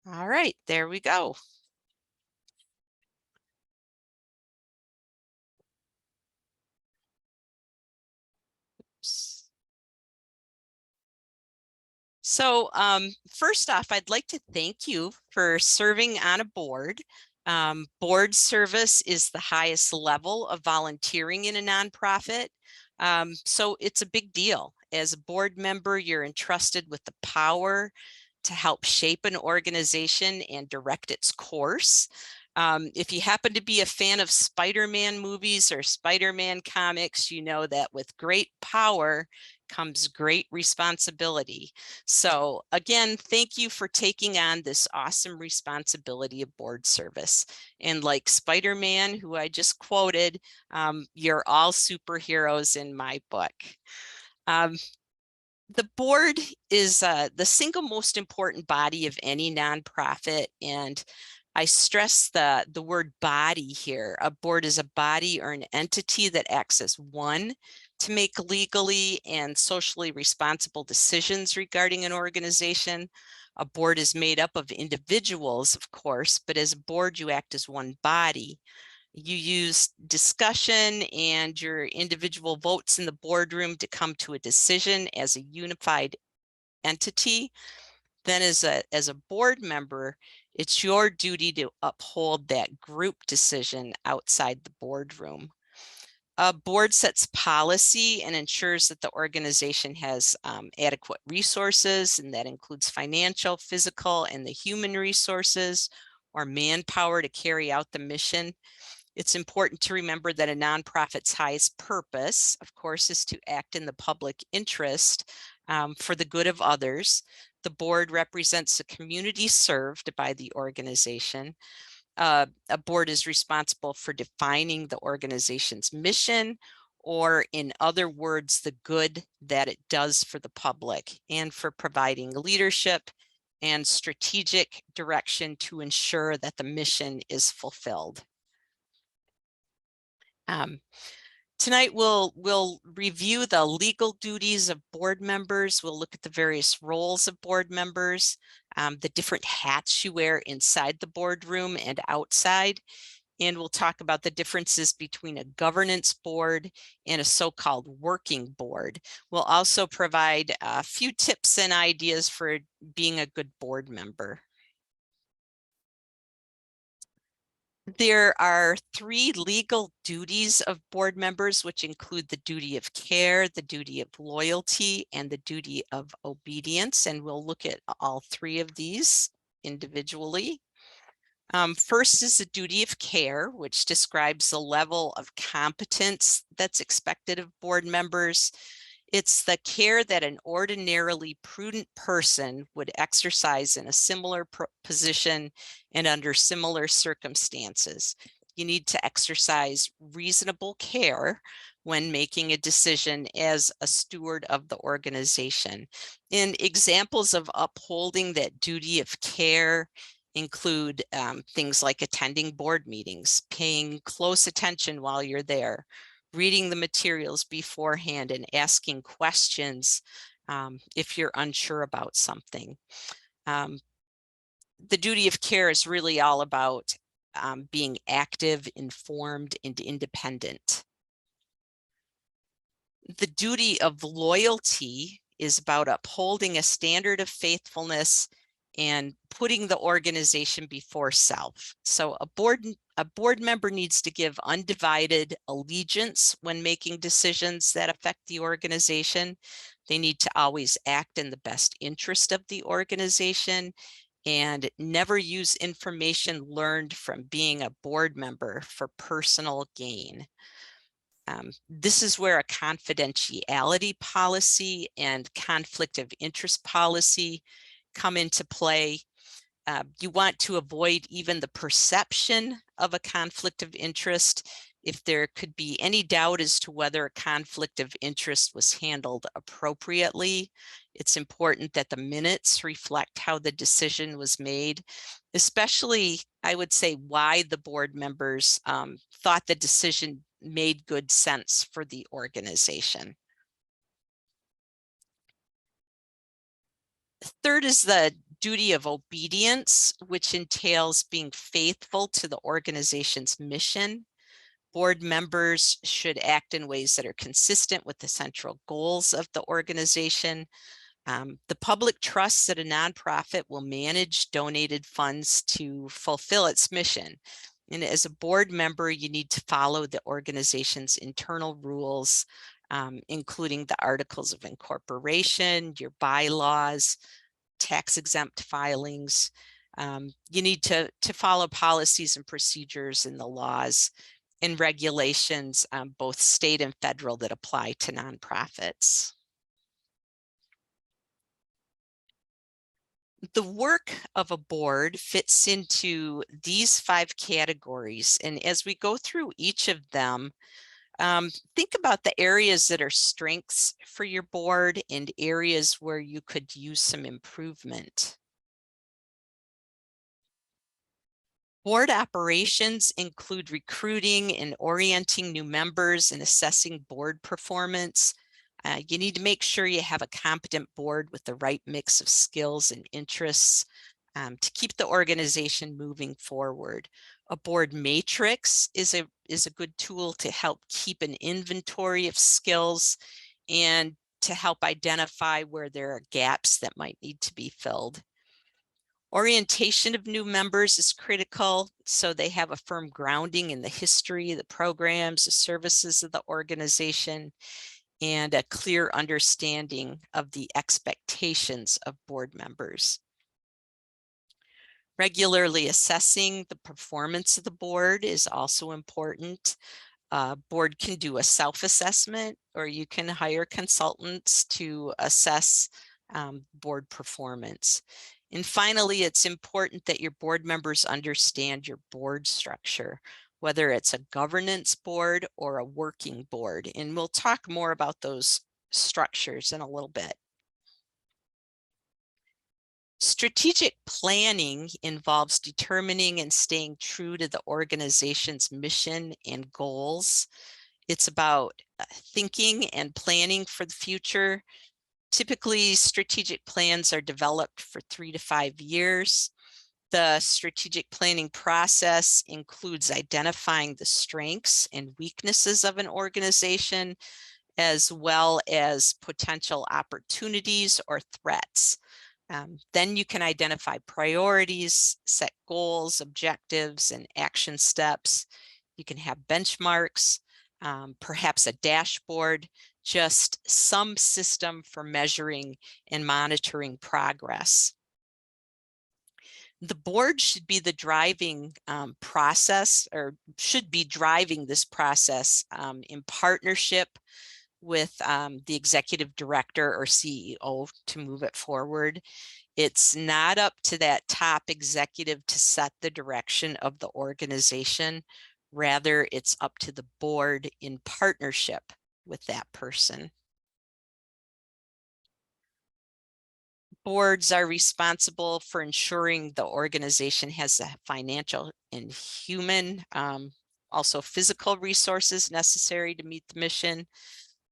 All right, there we go. So first off, I'd like to thank you for serving on a board. Board service is the highest level of volunteering in a nonprofit. So it's a big deal. As a board member, you're entrusted with the power to help shape an organization and direct its course. If you happen to be a fan of Spider-Man movies or Spider-Man comics, you know that with great power comes great responsibility. So again, thank you for taking on this awesome responsibility of board service. And like Spider-Man, who I just quoted, you're all superheroes in my book. The board is the single most important body of any nonprofit, and I stress the word body here. A board is a body or an entity that acts as one to make legally and socially responsible decisions regarding an organization. A board is made up of individuals, of course, but as a board, you act as one body. You use discussion and your individual votes in the boardroom to come to a decision as a unified entity. Then as a board member, it's your duty to uphold that group decision outside the boardroom. A board sets policy and ensures that the organization has adequate resources, and that includes financial, physical, and the human resources or manpower to carry out the mission. It's important to remember that a nonprofit's highest purpose, of course, is to act in the public interest for the good of others. The board represents the community served by the organization. A board is responsible for defining the organization's mission, or in other words, the good that it does for the public, and for providing leadership and strategic direction to ensure that the mission is fulfilled. Tonight we'll review the legal duties of board members. We'll look at the various roles of board members, the different hats you wear inside the boardroom and outside, and we'll talk about the differences between a governance board and a so-called working board. We'll also provide a few tips and ideas for being a good board member. There are 3 legal duties of board members, which include the duty of care, the duty of loyalty, and the duty of obedience. And we'll look at all 3 of these individually. First is the duty of care, which describes the level of competence that's expected of board members. It's the care that an ordinarily prudent person would exercise in a similar position and under similar circumstances. You need to exercise reasonable care when making a decision as a steward of the organization. And examples of upholding that duty of care include things like attending board meetings, paying close attention while you're there, reading the materials beforehand, and asking questions if you're unsure about something. The duty of care is really all about being active, informed, and independent. The duty of loyalty is about upholding a standard of faithfulness and putting the organization before self. So a board member needs to give undivided allegiance when making decisions that affect the organization. They need to always act in the best interest of the organization and never use information learned from being a board member for personal gain. This is where a confidentiality policy and conflict of interest policy come into play. You want to avoid even the perception of a conflict of interest if there could be any doubt as to whether a conflict of interest was handled appropriately. It's important that the minutes reflect how the decision was made, especially, I would say, why the board members thought the decision made good sense for the organization. Third is the duty of obedience, which entails being faithful to the organization's mission. Board members should act in ways that are consistent with the central goals of the organization. The public trusts that a nonprofit will manage donated funds to fulfill its mission. And as a board member, you need to follow the organization's internal rules, including the articles of incorporation, your bylaws, tax exempt filings. You need to follow policies and procedures in the laws and regulations, both state and federal, that apply to nonprofits. The work of a board fits into these 5 categories. And as we go through each of them, think about the areas that are strengths for your board and areas where you could use some improvement. Board operations include recruiting and orienting new members and assessing board performance. You need to make sure you have a competent board with the right mix of skills and interests to keep the organization moving forward. A board matrix is a good tool to help keep an inventory of skills and to help identify where there are gaps that might need to be filled. Orientation of new members is critical, so they have a firm grounding in the history, the programs, the services of the organization, and a clear understanding of the expectations of board members. Regularly assessing the performance of the board is also important. Board can do a self-assessment, or you can hire consultants to assess board performance. And finally, it's important that your board members understand your board structure, whether it's a governance board or a working board. And we'll talk more about those structures in a little bit. Strategic planning involves determining and staying true to the organization's mission and goals. It's about thinking and planning for the future. Typically, strategic plans are developed for 3 to 5 years. The strategic planning process includes identifying the strengths and weaknesses of an organization, as well as potential opportunities or threats. Then you can identify priorities, set goals, objectives, and action steps. You can have benchmarks, perhaps a dashboard, just some system for measuring and monitoring progress. The board should be the driving process, or should be driving this process in partnership with the executive director or CEO to move it forward. It's not up to that top executive to set the direction of the organization. Rather, it's up to the board in partnership with that person. Boards are responsible for ensuring the organization has the financial and human, also physical resources necessary to meet the mission.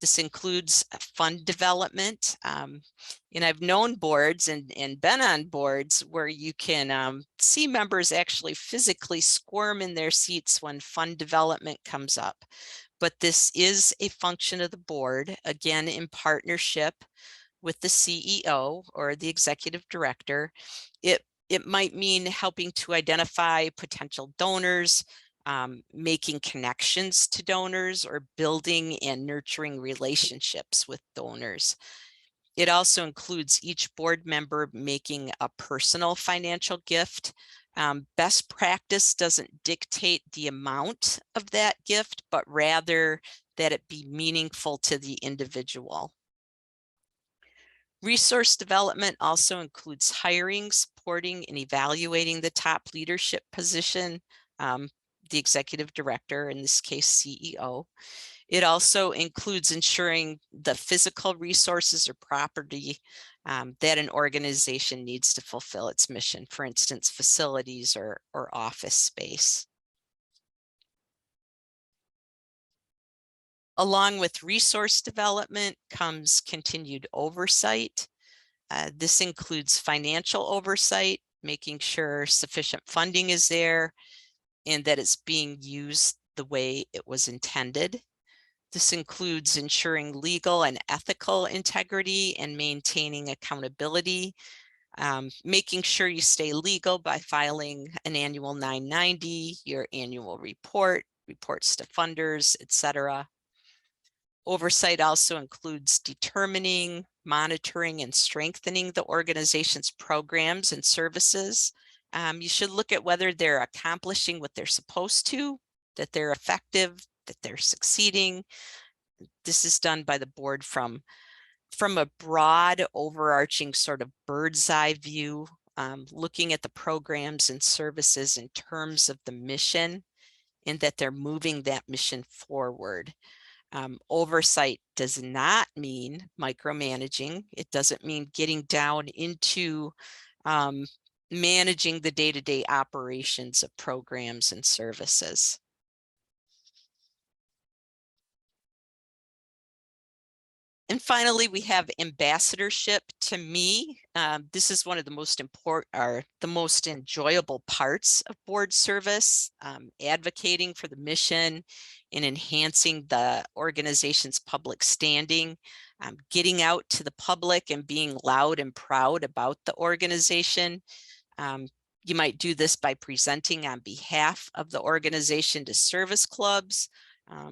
This includes fund development. And I've known boards and been on boards where you can see members actually physically squirm in their seats when fund development comes up. But this is a function of the board, again, in partnership with the CEO or the executive director. It might mean helping to identify potential donors, making connections to donors, or building and nurturing relationships with donors. It also includes each board member making a personal financial gift. Best practice doesn't dictate the amount of that gift, but rather that it be meaningful to the individual. Resource development also includes hiring, supporting, and evaluating the top leadership position, the executive director, in this case, CEO. It also includes ensuring the physical resources or property that an organization needs to fulfill its mission, for instance, facilities or office space. Along with resource development comes continued oversight. This includes financial oversight, making sure sufficient funding is there and that it's being used the way it was intended. This includes ensuring legal and ethical integrity and maintaining accountability, making sure you stay legal by filing an annual 990, your annual report, reports to funders, etc. Oversight also includes determining, monitoring, and strengthening the organization's programs and services. You should look at whether they're accomplishing what they're supposed to, that they're effective, that they're succeeding. This is done by the board from a broad, overarching sort of bird's eye view, looking at the programs and services in terms of the mission and that they're moving that mission forward. Oversight does not mean micromanaging. It doesn't mean getting down into managing the day-to-day operations of programs and services. And finally, we have ambassadorship. To me, this is one of the most important or the most enjoyable parts of board service, advocating for the mission and enhancing the organization's public standing, getting out to the public and being loud and proud about the organization. You might do this by presenting on behalf of the organization to service clubs,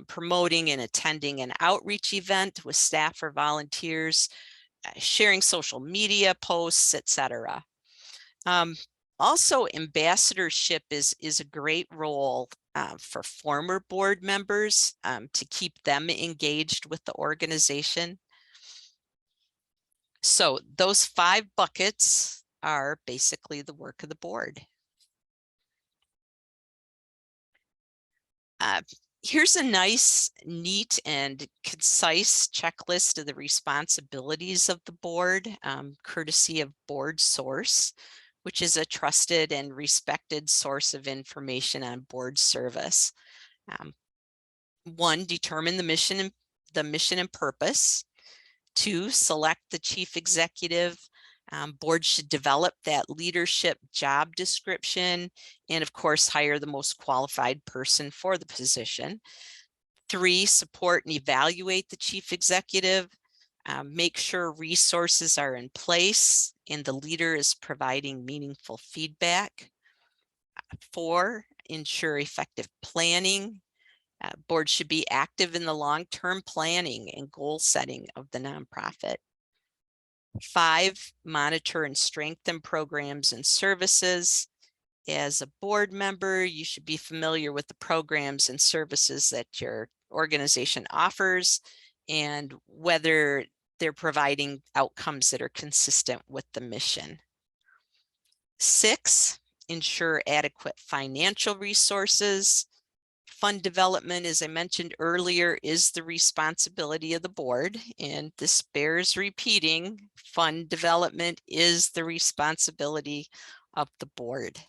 promoting and attending an outreach event with staff or volunteers, sharing social media posts, etc. Also, ambassadorship is a great role for former board members to keep them engaged with the organization. So those 5 buckets are basically the work of the board. Here's a nice, neat, and concise checklist of the responsibilities of the board, courtesy of Board Source, which is a trusted and respected source of information on board service. 1, determine the mission and purpose. 2, select the chief executive. Board should develop that leadership job description and of course hire the most qualified person for the position. 3, support and evaluate the chief executive. Make sure resources are in place and the leader is providing meaningful feedback. 4, ensure effective planning. Board should be active in the long-term planning and goal setting of the nonprofit. 5, monitor and strengthen programs and services. As a board member, you should be familiar with the programs and services that your organization offers and whether they're providing outcomes that are consistent with the mission. 6, ensure adequate financial resources. Fund development, as I mentioned earlier, is the responsibility of the board, and this bears repeating. Fund development is the responsibility of the board.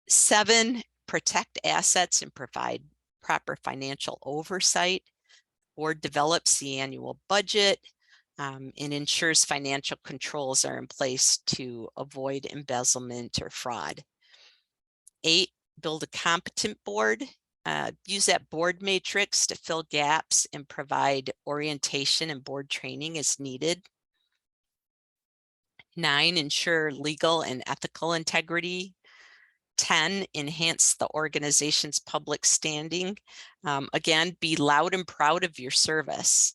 7, protect assets and provide proper financial oversight. Board develops the annual budget and ensures financial controls are in place to avoid embezzlement or fraud. 8, build a competent board. Use that board matrix to fill gaps and provide orientation and board training as needed. 9, ensure legal and ethical integrity. 10, enhance the organization's public standing. Again, be loud and proud of your service.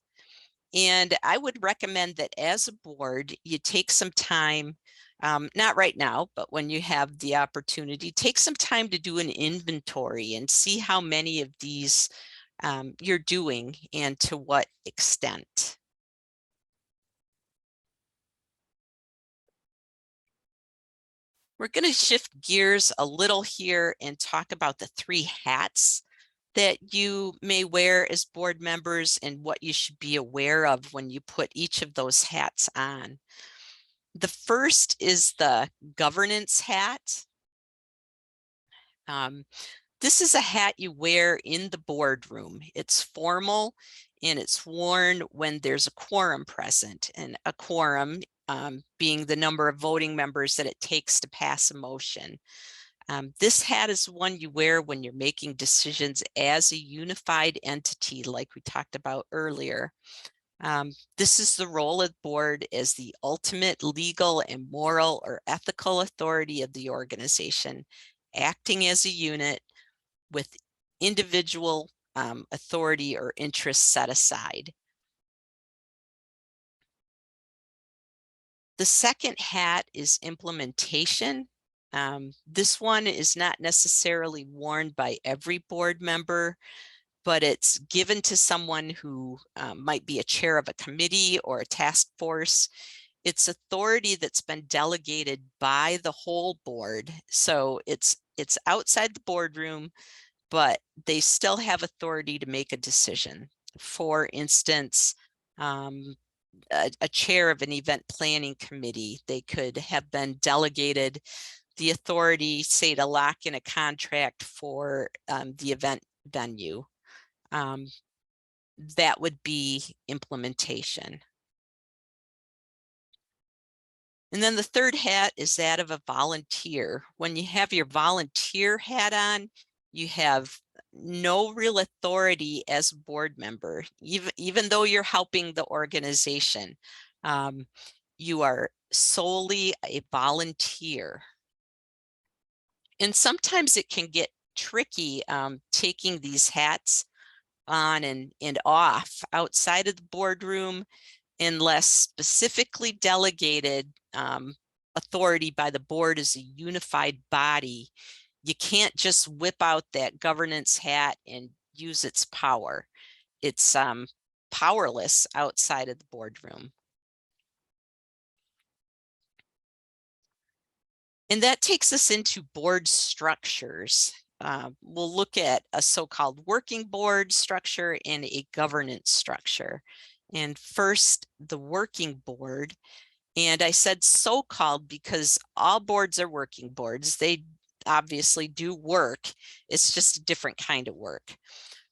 And I would recommend that as a board, you take some time, not right now, but when you have the opportunity, take some time to do an inventory and see how many of these you're doing and to what extent. We're going to shift gears a little here and talk about the 3 hats that you may wear as board members and what you should be aware of when you put each of those hats on. The first is the governance hat. This is a hat you wear in the boardroom. It's formal and it's worn when there's a quorum present, and a quorum being the number of voting members that it takes to pass a motion. This hat is one you wear when you're making decisions as a unified entity, like we talked about earlier. This is the role of the board as the ultimate legal and moral or ethical authority of the organization, acting as a unit with individual authority or interests set aside. The second hat is implementation. This one is not necessarily worn by every board member, but it's given to someone who might be a chair of a committee or a task force. It's authority that's been delegated by the whole board. So it's outside the boardroom, but they still have authority to make a decision. For instance, a chair of an event planning committee, they could have been delegated the authority, say, to lock in a contract for the event venue. That would be implementation. And then the third hat is that of a volunteer. When you have your volunteer hat on, you have no real authority as a board member, even though you're helping the organization. You are solely a volunteer. And sometimes it can get tricky taking these hats on and off outside of the boardroom unless specifically delegated authority by the board as a unified body. You can't just whip out that governance hat and use its power. It's powerless outside of the boardroom. And that takes us into board structures. We'll look at a so-called working board structure and a governance structure. And first, the working board. And I said so-called because all boards are working boards. They obviously do work. It's just a different kind of work.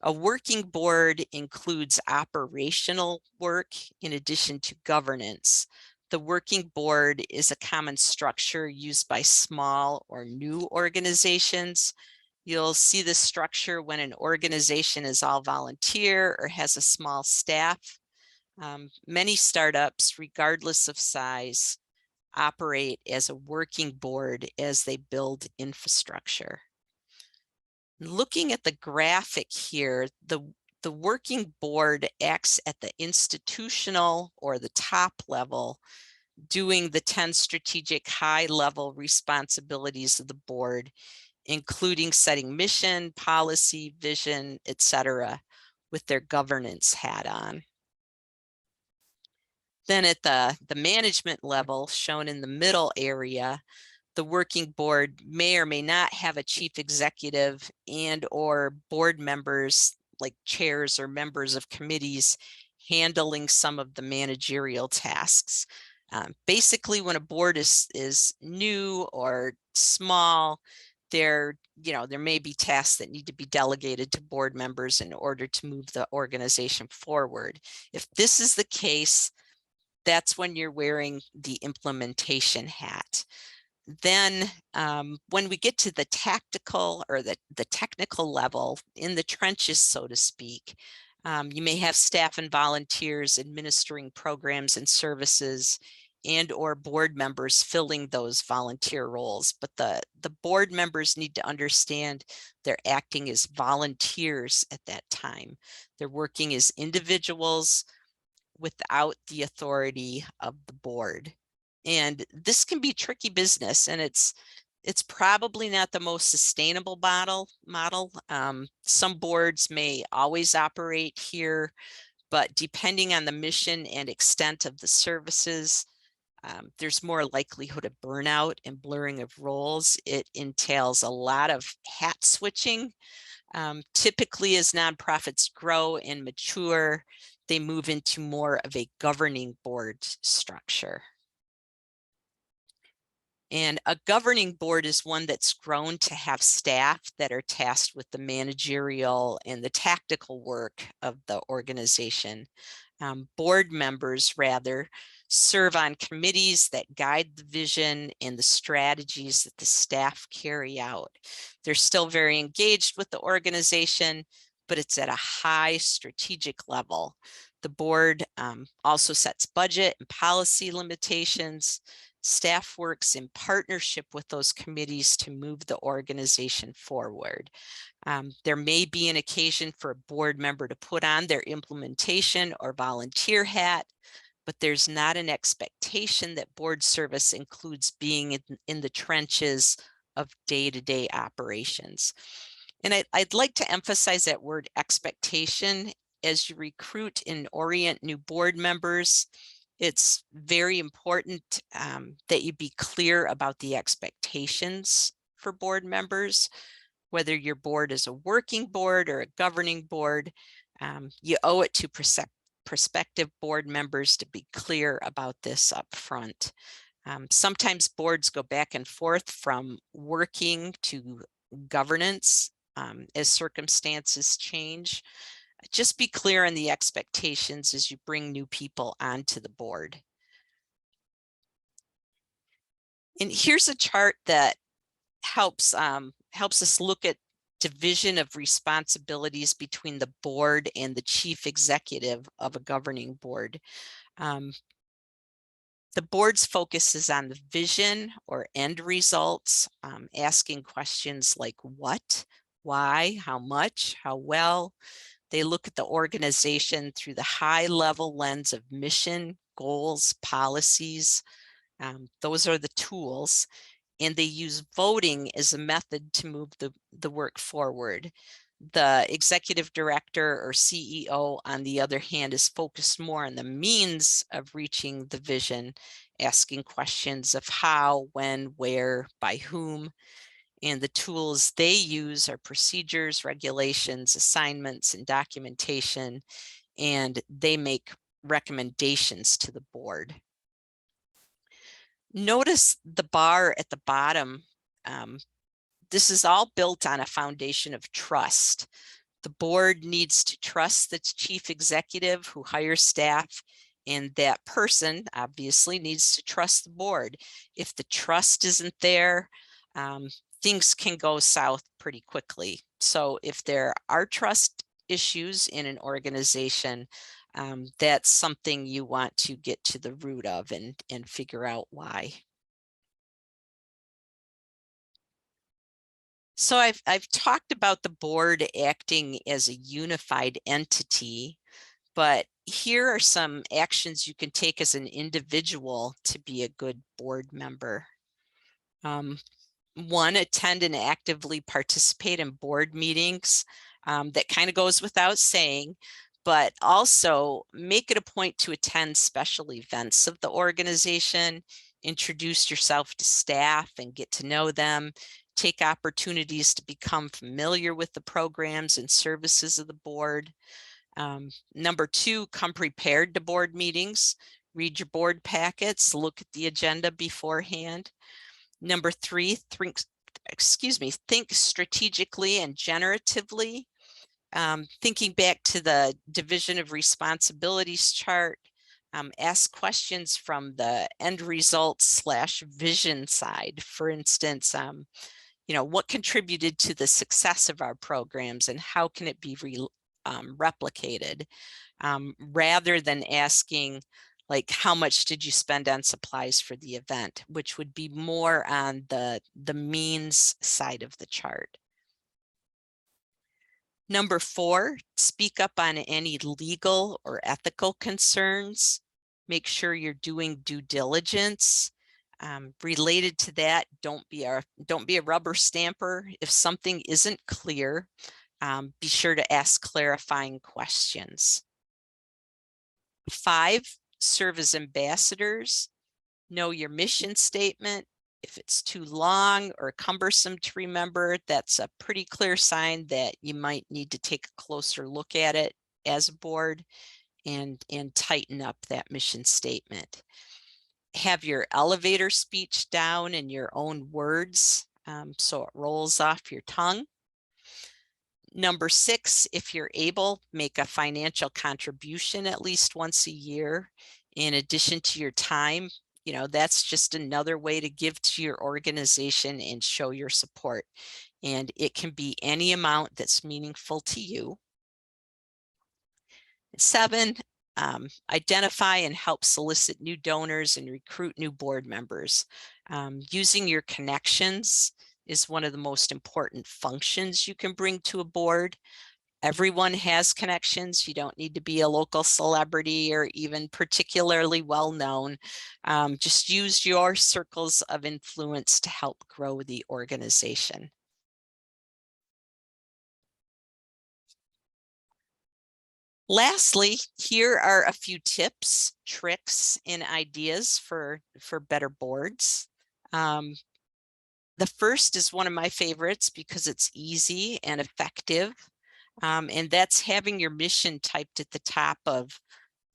A working board includes operational work in addition to governance. The working board is a common structure used by small or new organizations. You'll see this structure when an organization is all volunteer or has a small staff. Many startups, regardless of size, operate as a working board as they build infrastructure. Looking at the graphic here, the working board acts at the institutional or the top level, doing the 10 strategic high-level responsibilities of the board, including setting mission, policy, vision, etc., with their governance hat on. Then at the management level, shown in the middle area, the working board may or may not have a chief executive and or board members like chairs or members of committees handling some of the managerial tasks. Basically, when a board is new or small, there may be tasks that need to be delegated to board members in order to move the organization forward. If this is the case, that's when you're wearing the implementation hat. Then when we get to the tactical or the technical level in the trenches, so to speak, you may have staff and volunteers administering programs and services and or board members filling those volunteer roles. But the board members need to understand they're acting as volunteers at that time. They're working as individuals without the authority of the board. And this can be tricky business, and it's probably not the most sustainable model. Some boards may always operate here, but depending on the mission and extent of the services, there's more likelihood of burnout and blurring of roles. It entails a lot of hat switching. Typically, as nonprofits grow and mature, they move into more of a governing board structure. And a governing board is one that's grown to have staff that are tasked with the managerial and the tactical work of the organization. Board members, rather, serve on committees that guide the vision and the strategies that the staff carry out. They're still very engaged with the organization, but it's at a high strategic level. The board also sets budget and policy limitations. Staff works in partnership with those committees to move the organization forward. There may be an occasion for a board member to put on their implementation or volunteer hat, but there's not an expectation that board service includes being in the trenches of day-to-day operations. And I'd like to emphasize that word expectation as you recruit and orient new board members. It's very important that you be clear about the expectations for board members. Whether your board is a working board or a governing board, you owe it to prospective board members to be clear about this up front. Sometimes boards go back and forth from working to governance as circumstances change. Just be clear on the expectations as you bring new people onto the board. And here's a chart that helps us look at division of responsibilities between the board and the chief executive of a governing board. The board's focus is on the vision or end results, asking questions like what, why, how much, how well. They look at the organization through the high level lens of mission, goals, policies. Those are the tools. And they use voting as a method to move the work forward. The executive director or CEO, on the other hand, is focused more on the means of reaching the vision, asking questions of how, when, where, by whom. And the tools they use are procedures, regulations, assignments, and documentation, and they make recommendations to the board. Notice the bar at the bottom. This is all built on a foundation of trust. The board needs to trust the chief executive who hires staff, and that person obviously needs to trust the board. If the trust isn't there, things can go south pretty quickly. So if there are trust issues in an organization, that's something you want to get to the root of and figure out why. So I've talked about the board acting as a unified entity, but here are some actions you can take as an individual to be a good board member. One, attend and actively participate in board meetings. That kind of goes without saying, but also make it a point to attend special events of the organization, introduce yourself to staff and get to know them, take opportunities to become familiar with the programs and services of the board. Number two, come prepared to board meetings, read your board packets, look at the agenda beforehand. Number three, think strategically and generatively. Thinking back to the division of responsibilities chart, ask questions from the end results / vision side. For instance, what contributed to the success of our programs and how can it be replicated, rather than asking, like, how much did you spend on supplies for the event, which would be more on the means side of the chart. Number four, speak up on any legal or ethical concerns. Make sure you're doing due diligence. Related to that, don't be a rubber stamper. If something isn't clear, be sure to ask clarifying questions. 5, serve as ambassadors. Know your mission statement. If it's too long or cumbersome to remember, that's a pretty clear sign that you might need to take a closer look at it as a board and tighten up that mission statement. have your elevator speech down in your own words, so it rolls off your tongue. Number 6, if you're able, make a financial contribution at least once a year in addition to your time. You know, that's just another way to give to your organization and show your support. And it can be any amount that's meaningful to you. 7, identify and help solicit new donors and recruit new board members. Using your connections is one of the most important functions you can bring to a board. Everyone has connections. You don't need to be a local celebrity or even particularly well known. Just use your circles of influence to help grow the organization. Lastly, here are a few tips, tricks, and ideas for better boards. The first is one of my favorites because it's easy and effective. And that's having your mission typed at the top of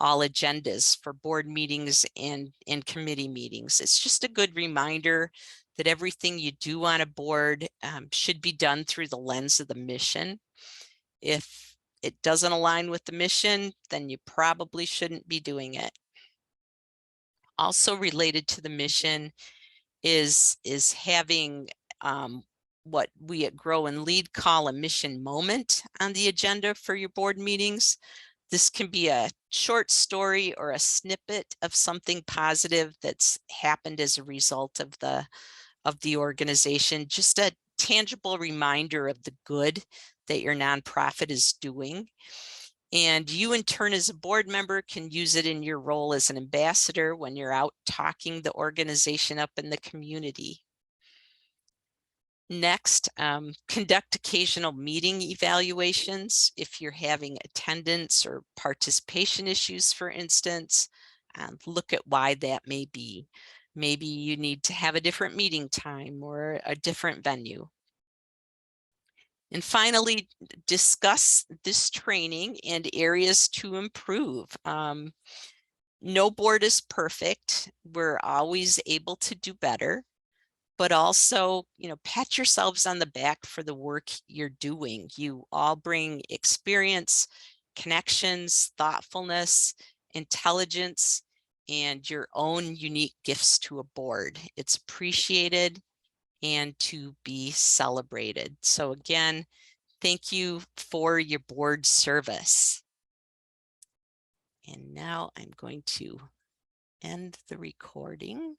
all agendas for board meetings and committee meetings. It's just a good reminder that everything you do on a board should be done through the lens of the mission. If it doesn't align with the mission, then you probably shouldn't be doing it. Also related to the mission is having what we at Grow and Lead call a mission moment on the agenda for your board meetings. This can be a short story or a snippet of something positive that's happened as a result of the organization, just a tangible reminder of the good that your nonprofit is doing. And you in turn as a board member can use it in your role as an ambassador when you're out talking the organization up in the community. Next, conduct occasional meeting evaluations if you're having attendance or participation issues, for instance. Look at why that may be. Maybe you need to have a different meeting time or a different venue. And finally, discuss this training and areas to improve. No board is perfect. We're always able to do better, but also, you know, pat yourselves on the back for the work you're doing. You all bring experience, connections, thoughtfulness, intelligence, and your own unique gifts to a board. It's appreciated and to be celebrated. So again, thank you for your board service. And now I'm going to end the recording.